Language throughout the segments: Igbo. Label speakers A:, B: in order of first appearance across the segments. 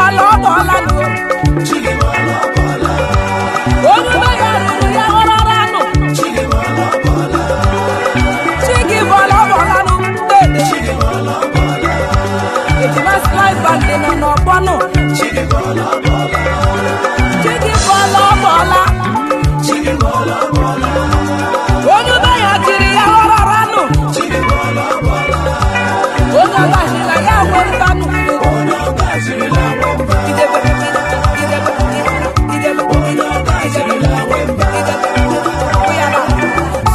A: bọọlụ bọọla nụ onye mega ruru ya ọrọrọ anụ chigi bọọlụ bọọla nụ ejima slide band nọ n'ọgbọ nụ chigi bọọlụ bọọla onye mega jiri ya ọrọrọ anụ onye ọgajira ya nwentanụ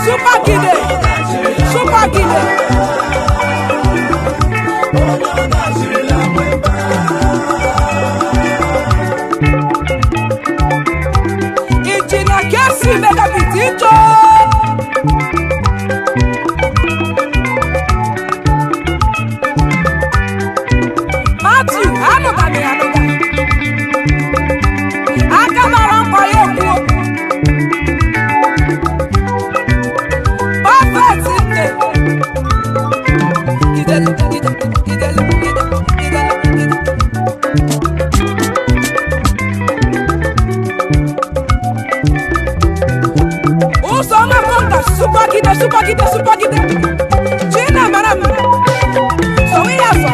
A: Super Gide, Super Gide. Engineer Kesi mega bitito. Matthew, anoga. Akamara mpoye kuo. Super Gide. China maram. So we are so.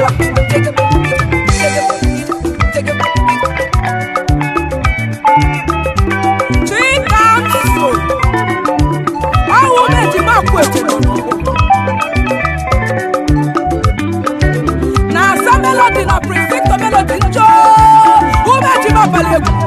A: China so. I will make him up question. Na some melody na prefect melody. Who make him up?